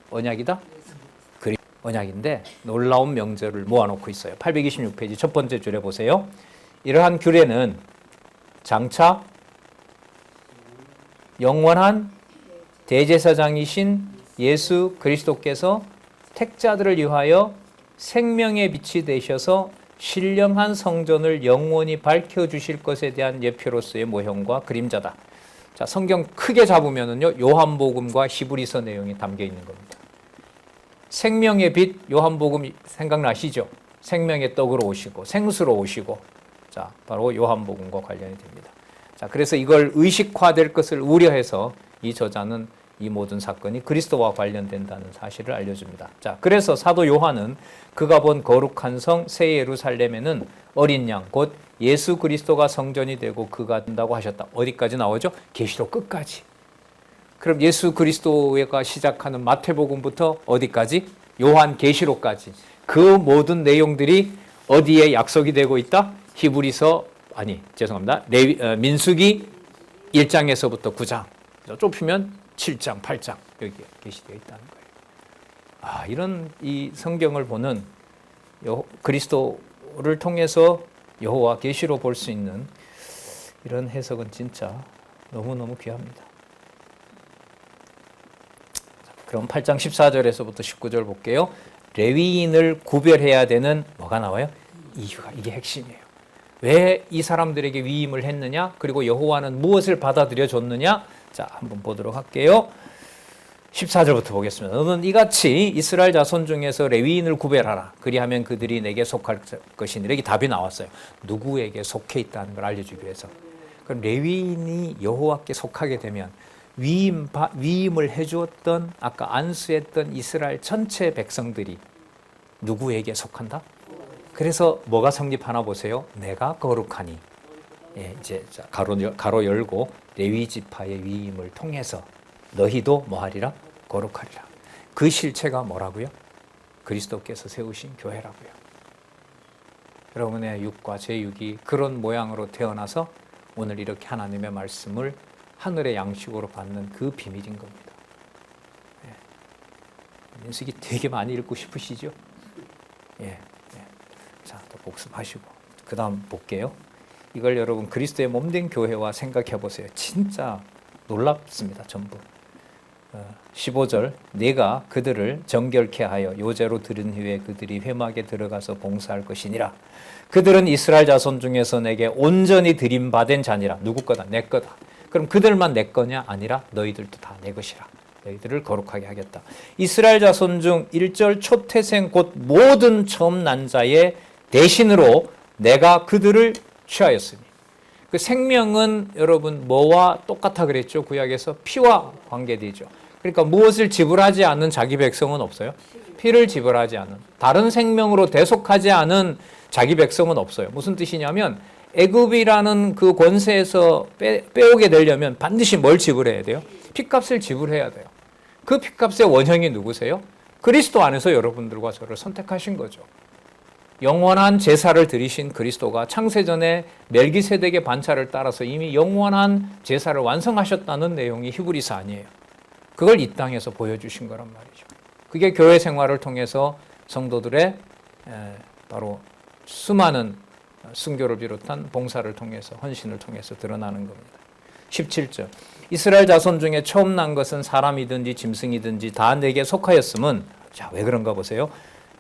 언약이다? 언약인데 놀라운 명제를 모아놓고 있어요. 826페이지 첫 번째 줄에 보세요. 이러한 규례는 장차 영원한 대제사장이신 예수 그리스도께서 택자들을 위하여 생명의 빛이 되셔서 신령한 성전을 영원히 밝혀주실 것에 대한 예표로서의 모형과 그림자다. 자, 성경 크게 잡으면은요, 요한복음과 히브리서 내용이 담겨 있는 겁니다. 생명의 빛, 요한복음 생각나시죠? 생명의 떡으로 오시고 생수로 오시고, 자, 바로 요한복음과 관련이 됩니다. 자, 그래서 이걸 의식화될 것을 우려해서 이 저자는 이 모든 사건이 그리스도와 관련된다는 사실을 알려줍니다. 자, 그래서 사도 요한은 그가 본 거룩한 성 새 예루살렘에는 어린 양 곧 예수 그리스도가 성전이 되고 그가 된다고 하셨다. 어디까지 나오죠? 계시록 끝까지. 그럼 예수 그리스도가 시작하는 마태복음부터 어디까지? 요한 계시록까지. 그 모든 내용들이 어디에 약속이 되고 있다? 민수기 1장에서부터 9장. 좁히면 7장, 8장 여기에 게시되어 있다는 거예요. 이런 이 성경을 보는 그리스도를 통해서 여호와 계시로 볼 수 있는 이런 해석은 진짜 너무너무 귀합니다. 그럼 8장 14절에서부터 19절 볼게요. 레위인을 구별해야 되는 뭐가 나와요? 이유가, 이게 핵심이에요. 왜 이 사람들에게 위임을 했느냐? 그리고 여호와는 무엇을 받아들여 줬느냐? 자, 한번 보도록 할게요. 14절부터 보겠습니다. 너는 이같이 이스라엘 자손 중에서 레위인을 구별하라. 그리하면 그들이 내게 속할 것이니. 이렇게 답이 나왔어요. 누구에게 속해 있다는 걸 알려주기 위해서. 그럼 레위인이 여호와께 속하게 되면 위임을 해주었던 아까 안수했던 이스라엘 전체 백성들이 누구에게 속한다? 그래서 뭐가 성립하나 보세요. 내가 거룩하니. 이제 가로 열고 레위 지파의 위임을 통해서 너희도 뭐하리라? 거룩하리라. 그 실체가 뭐라고요? 그리스도께서 세우신 교회라고요. 여러분의 육과 제 육이 그런 모양으로 태어나서 오늘 이렇게 하나님의 말씀을 하늘의 양식으로 받는 그 비밀인 겁니다. 민수기 되게 많이 읽고 싶으시죠? 예. 자, 또 복습하시고 그 다음 볼게요. 이걸 여러분 그리스도의 몸된 교회와 생각해 보세요. 진짜 놀랍습니다. 전부. 15절 내가 그들을 정결케 하여 요제로 들은 후에 그들이 회막에 들어가서 봉사할 것이니라. 그들은 이스라엘 자손 중에서 내게 온전히 드림받은 자니라. 누구 거다? 내 거다. 그럼 그들만 내 거냐? 아니라 너희들도 다 내 것이라. 너희들을 거룩하게 하겠다. 이스라엘 자손 중 1절 초태생 곧 모든 처음 난 자의 대신으로 내가 그들을 취하였으니. 그 생명은 여러분 뭐와 똑같아 그랬죠? 구약에서 피와 관계되죠. 그러니까 무엇을 지불하지 않는 자기 백성은 없어요. 피를 지불하지 않은, 다른 생명으로 대속하지 않은 자기 백성은 없어요. 무슨 뜻이냐면 애굽이라는 그 권세에서 빼오게 되려면 반드시 뭘 지불해야 돼요? 피값을 지불해야 돼요. 그 피값의 원형이 누구세요? 그리스도 안에서 여러분들과 저를 선택하신 거죠. 영원한 제사를 드리신 그리스도가 창세전에 멜기세덱의 반차를 따라서 이미 영원한 제사를 완성하셨다는 내용이 히브리서 아니에요. 그걸 이 땅에서 보여주신 거란 말이죠. 그게 교회 생활을 통해서 성도들의 바로 수많은 순교를 비롯한 봉사를 통해서 헌신을 통해서 드러나는 겁니다. 17절 이스라엘 자손 중에 처음 난 것은 사람이든지 짐승이든지 다 내게 속하였음은 자, 왜 그런가 보세요.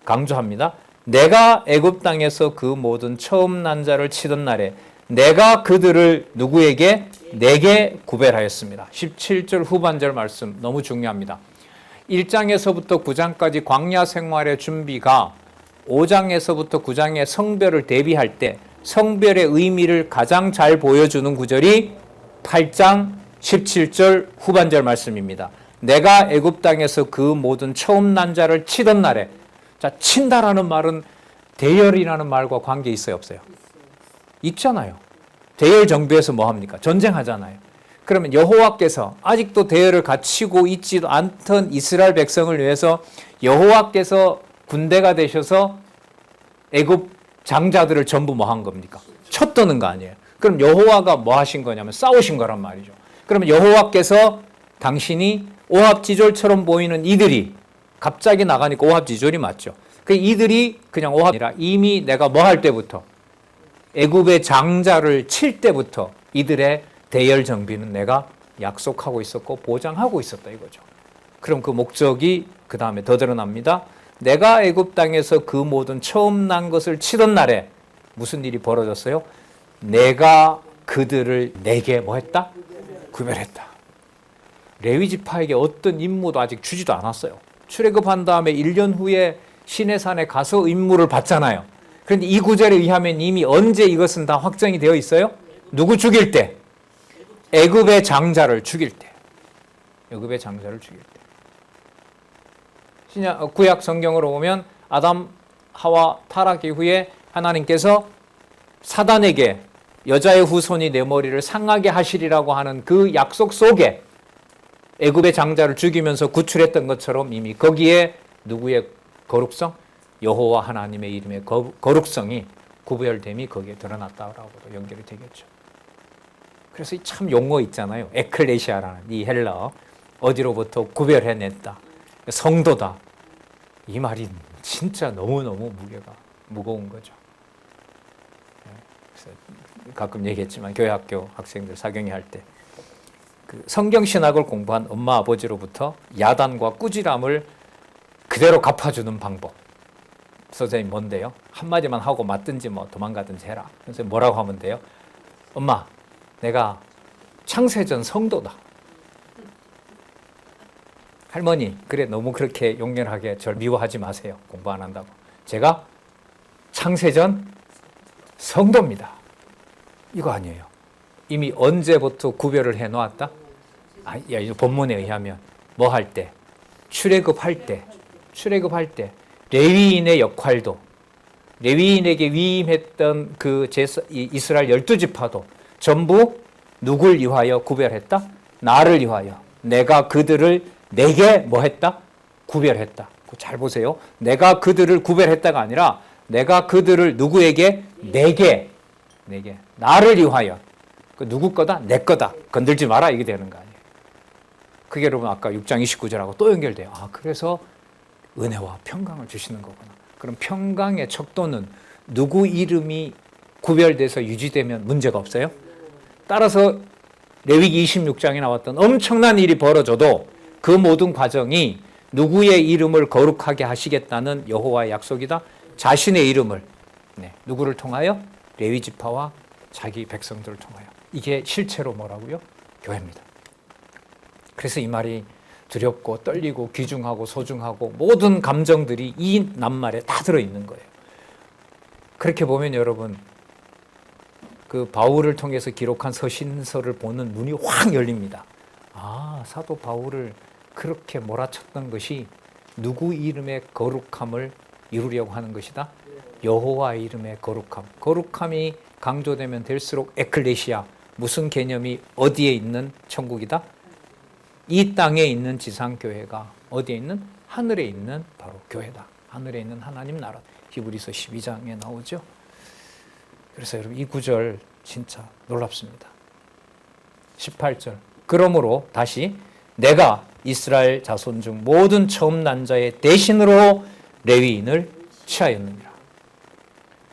강조합니다. 내가 애굽 땅에서 그 모든 처음 난 자를 치던 날에 내가 그들을 누구에게? 내게 구별하였습니다. 17절 후반절 말씀 너무 중요합니다. 1장에서부터 9장까지 광야 생활의 준비가 5장에서부터 9장의 성별을 대비할 때 성별의 의미를 가장 잘 보여주는 구절이 8장 17절 후반절 말씀입니다. 내가 애굽 땅에서 그 모든 처음 난 자를 치던 날에, 자, 친다라는 말은 대열이라는 말과 관계 있어요, 없어요? 있잖아요. 대열 정비에서 뭐 합니까? 전쟁하잖아요. 그러면 여호와께서 아직도 대열을 갖추고 있지도 않던 이스라엘 백성을 위해서 여호와께서 군대가 되셔서 애굽 장자들을 전부 뭐 한 겁니까? 쳤더는 거 아니에요. 그럼 여호와가 뭐 하신 거냐면 싸우신 거란 말이죠. 그러면 여호와께서 당신이 오합지졸처럼 보이는 이들이 갑자기 나가니까 오합지졸이 맞죠. 그 이들이 그냥 오합이 아니라 이미 내가 뭐 할 때부터 애굽의 장자를 칠 때부터 이들의 대열 정비는 내가 약속하고 있었고 보장하고 있었다 이거죠. 그럼 그 목적이 그 다음에 더 드러납니다. 내가 애굽 땅에서 그 모든 처음 난 것을 치던 날에 무슨 일이 벌어졌어요? 내가 그들을 내게 뭐 했다? 구별했다. 레위 지파에게 어떤 임무도 아직 주지도 않았어요. 출애굽한 다음에 1년 후에 시내산에 가서 임무를 받잖아요. 그런데 이 구절에 의하면 이미 언제 이것은 다 확정이 되어 있어요? 누구 죽일 때? 애굽의 장자를 죽일 때. 애굽의 장자를 죽일 때. 신약 구약 성경으로 보면 아담 하와 타락 이후에 하나님께서 사단에게 여자의 후손이 내 머리를 상하게 하시리라고 하는 그 약속 속에 애굽의 장자를 죽이면서 구출했던 것처럼 이미 거기에 누구의 거룩성? 여호와 하나님의 이름의 거룩성이 구별됨이 거기에 드러났다라고도 연결이 되겠죠. 그래서 참 용어 있잖아요. 에클레시아라는 이 헬라어. 어디로부터 구별해냈다. 성도다. 이 말이 진짜 너무너무 무게가 무거운 거죠. 그래서 가끔 얘기했지만 교회 학교 학생들 사경이 할 때 그 성경 신학을 공부한 엄마 아버지로부터 야단과 꾸지람을 그대로 갚아주는 방법. 선생님 뭔데요? 한마디만 하고 맞든지 뭐 도망가든지 해라. 그래서 뭐라고 하면 돼요? 엄마, 내가 창세전 성도다. 할머니, 그래 너무 그렇게 용렬하게 절 미워하지 마세요. 공부 안 한다고. 제가 창세전 성도입니다. 이거 아니에요. 이미 언제부터 구별을 해놓았다? 이 본문에 의하면 뭐 할 때? 출애굽할 때. 레위인의 역할도, 레위인에게 위임했던 그 이스라엘 12지파도 전부 누굴 위하여 구별했다? 나를 위하여. 내가 그들을 내게 뭐 했다? 구별했다. 잘 보세요. 내가 그들을 구별했다가 아니라 내가 그들을 누구에게? 내게. 나를 위하여. 그 누구 거다? 내 거다. 건들지 마라. 이게 되는 거 아니에요. 그게 여러분 아까 6장 29절하고 또 연결돼요. 그래서 은혜와 평강을 주시는 거구나. 그럼 평강의 척도는 누구 이름이 구별돼서 유지되면 문제가 없어요? 따라서 레위기 26장에 나왔던 엄청난 일이 벌어져도 그 모든 과정이 누구의 이름을 거룩하게 하시겠다는 여호와의 약속이다. 자신의 이름을 누구를 통하여? 레위 지파와 자기 백성들을 통하여. 이게 실체로 뭐라고요? 교회입니다. 그래서 이 말이 두렵고 떨리고 귀중하고 소중하고 모든 감정들이 이 낱말에 다 들어있는 거예요. 그렇게 보면 여러분 그 바울을 통해서 기록한 서신서를 보는 눈이 확 열립니다. 사도 바울을 그렇게 몰아쳤던 것이 누구 이름의 거룩함을 이루려고 하는 것이다? 여호와 이름의 거룩함. 거룩함이 강조되면 될수록 에클레시아, 무슨 개념이 어디에 있는 천국이다? 이 땅에 있는 지상교회가 어디에 있는? 하늘에 있는 바로 교회다. 하늘에 있는 하나님 나라. 히브리서 12장에 나오죠. 그래서 여러분 이 구절 진짜 놀랍습니다. 18절. 그러므로 다시 내가 이스라엘 자손 중 모든 처음 난 자의 대신으로 레위인을 취하였느니라.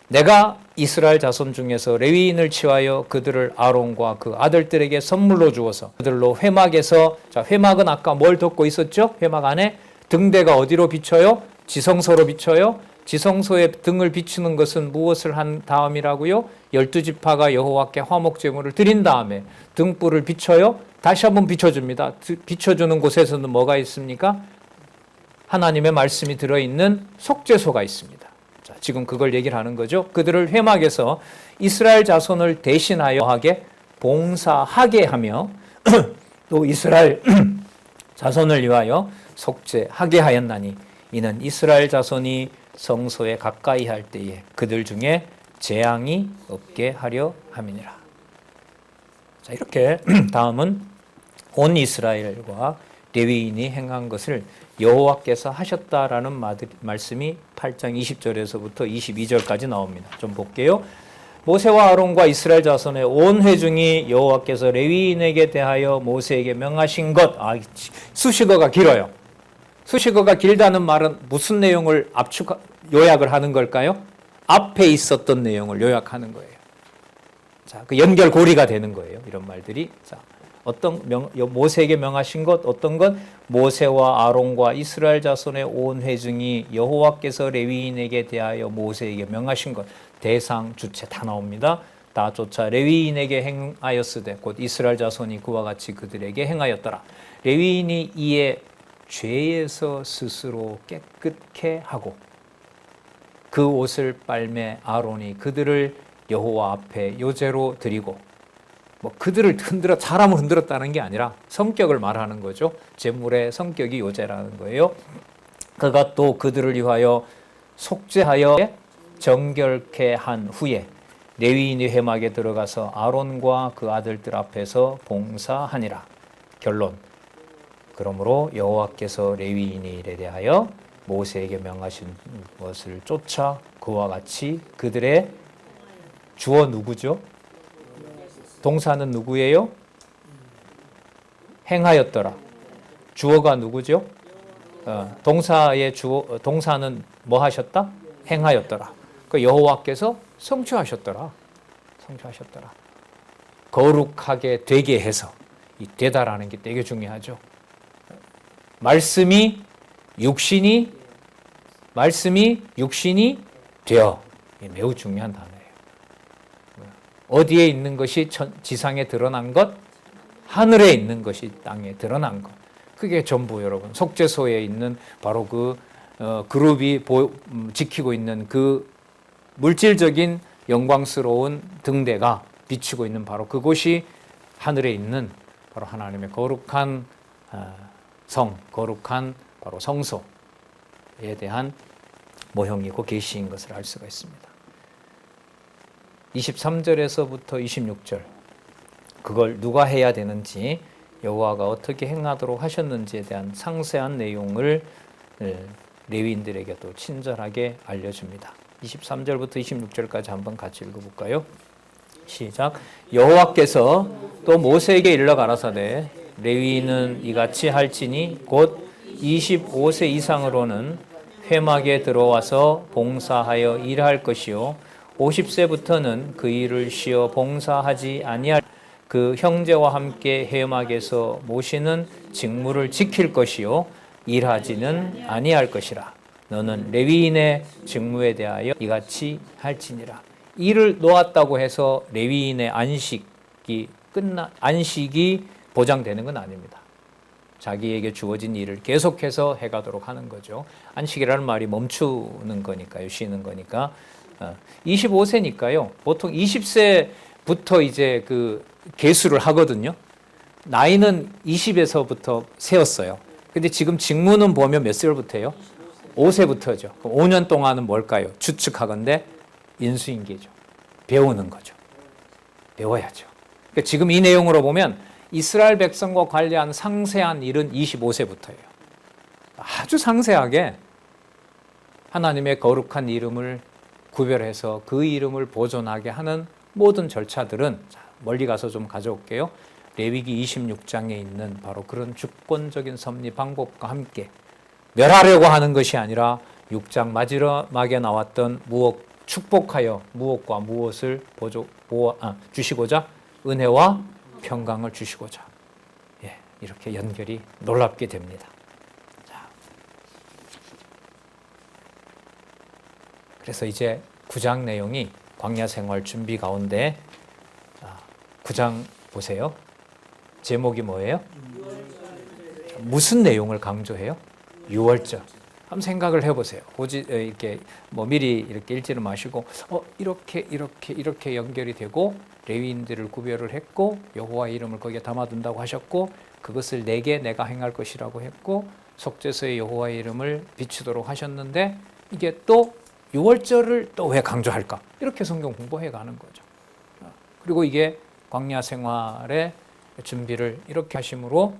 내가 이스라엘 자손 중에서 레위인을 취하여 그들을 아론과 그 아들들에게 선물로 주어서 그들로 회막에서, 자, 회막은 아까 뭘 덮고 있었죠? 회막 안에 등대가 어디로 비춰요? 지성소로 비춰요. 지성소에 등을 비추는 것은 무엇을 한 다음이라고요? 12지파가 여호와께 화목 제물을 드린 다음에 등불을 비춰요. 다시 한번 비춰줍니다. 비춰주는 곳에서는 뭐가 있습니까? 하나님의 말씀이 들어있는 속죄소가 있습니다. 자, 지금 그걸 얘기를 하는 거죠. 그들을 회막에서 이스라엘 자손을 대신하여 하게 봉사하게 하며 또 이스라엘 자손을 위하여 속죄하게 하였나니 이는 이스라엘 자손이 성소에 가까이 할 때에 그들 중에 재앙이 없게 하려 함이니라. 자, 이렇게 다음은 온 이스라엘과 레위인이 행한 것을 여호와께서 하셨다라는 말씀이 8장 20절에서부터 22절까지 나옵니다. 좀 볼게요. 모세와 아론과 이스라엘 자손의 온 회중이 여호와께서 레위인에게 대하여 모세에게 명하신 것. 수식어가 길어요. 수식어가 길다는 말은 무슨 내용을 요약을 하는 걸까요? 앞에 있었던 내용을 요약하는 거예요. 자, 그 연결고리가 되는 거예요. 이런 말들이. 자, 모세에게 명하신 것, 어떤 것? 모세와 아론과 이스라엘 자손의 온 회중이 여호와께서 레위인에게 대하여 모세에게 명하신 것. 대상, 주체 다 나옵니다. 다 쫓아 레위인에게 행하였으되 곧 이스라엘 자손이 그와 같이 그들에게 행하였더라. 레위인이 이에 죄에서 스스로 깨끗게 하고 그 옷을 빨매 아론이 그들을 여호와 앞에 요제로 드리고, 그들을 사람을 흔들었다는 게 아니라 성격을 말하는 거죠. 제물의 성격이 요제라는 거예요. 그가 또 그들을 위하여 속죄하여 정결케 한 후에 레위인이 회막에 들어가서 아론과 그 아들들 앞에서 봉사하니라. 결론. 그러므로 여호와께서 레위인의 일에 대하여 모세에게 명하신 것을 쫓아 그와 같이 그들의 주어 누구죠? 동사는 누구예요? 행하였더라. 주어가 누구죠? 동사의 동사는 뭐 하셨다? 행하였더라. 그 여호와께서 성취하셨더라. 성취하셨더라. 거룩하게 되게 해서, 이 되다라는 게 되게 중요하죠. 말씀이 육신이 되어, 매우 중요한 단어예요. 어디에 있는 것이 지상에 드러난 것, 하늘에 있는 것이 땅에 드러난 것. 그게 전부 여러분 속죄소에 있는 바로 그 그룹이 지키고 있는 그 물질적인 영광스러운 등대가 비추고 있는 바로 그곳이 하늘에 있는 바로 하나님의 거룩한 성, 거룩한 바로 성소에 대한 모형이고 계시인 것을 알 수가 있습니다. 23절에서부터 26절, 그걸 누가 해야 되는지, 여호와가 어떻게 행하도록 하셨는지에 대한 상세한 내용을 레위인들에게 또 친절하게 알려줍니다. 23절부터 26절까지 한번 같이 읽어볼까요? 시작. 여호와께서 또 모세에게 일러 가라사대 레위인은 이같이 할지니 곧 25세 이상으로는 회막에 들어와서 봉사하여 일할 것이요 50세부터는 그 일을 쉬어 봉사하지 아니할 그 형제와 함께 회막에서 모시는 직무를 지킬 것이요 일하지는 아니할 것이라. 너는 레위인의 직무에 대하여 이같이 할지니라. 일을 놓았다고 해서 레위인의 안식이 보장되는 건 아닙니다. 자기에게 주어진 일을 계속해서 해가도록 하는 거죠. 안식이라는 말이 멈추는 거니까요, 쉬는 거니까. 25세니까요. 보통 20세부터 이제 그 계수를 하거든요. 나이는 20에서부터 세웠어요. 근데 지금 직무는 보면 몇 살부터예요? 5세부터죠. 그럼 5년 동안은 뭘까요? 추측하건대 인수인계죠. 배우는 거죠. 배워야죠. 그러니까 지금 이 내용으로 보면 이스라엘 백성과 관련 상세한 일은 25세부터예요. 아주 상세하게 하나님의 거룩한 이름을 구별해서 그 이름을 보존하게 하는 모든 절차들은, 멀리 가서 좀 가져올게요. 레위기 26장에 있는 바로 그런 주권적인 섭리 방법과 함께 멸하려고 하는 것이 아니라 6장 마지막에 나왔던 축복하여 무엇과 무엇을 주시고자 은혜와 평강을 주시고자, 이렇게 연결이 놀랍게 됩니다. 자, 그래서 이제 9장 내용이 광야 생활 준비 가운데 9장 보세요. 제목이 뭐예요? 무슨 내용을 강조해요? 유월절. 한번 생각을 해보세요. 이렇게 미리 이렇게 읽지를 마시고 이렇게 연결이 되고 레위인들을 구별을 했고 여호와의 이름을 거기에 담아둔다고 하셨고 그것을 내게 내가 행할 것이라고 했고 속죄소에 여호와의 이름을 비추도록 하셨는데 이게 또 유월절을 또 왜 강조할까? 이렇게 성경 공부해 가는 거죠. 그리고 이게 광야 생활의 준비를 이렇게 하심으로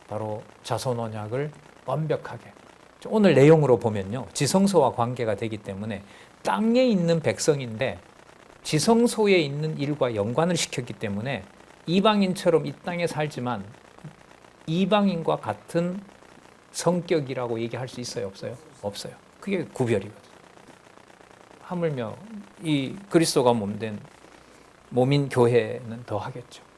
바로 자손 언약을 완벽하게, 오늘 내용으로 보면요, 지성소와 관계가 되기 때문에 땅에 있는 백성인데 지성소에 있는 일과 연관을 시켰기 때문에 이방인처럼 이 땅에 살지만 이방인과 같은 성격이라고 얘기할 수 있어요? 없어요? 없어요. 그게 구별이거든요. 하물며 이 그리스도가 몸인 교회는 더 하겠죠.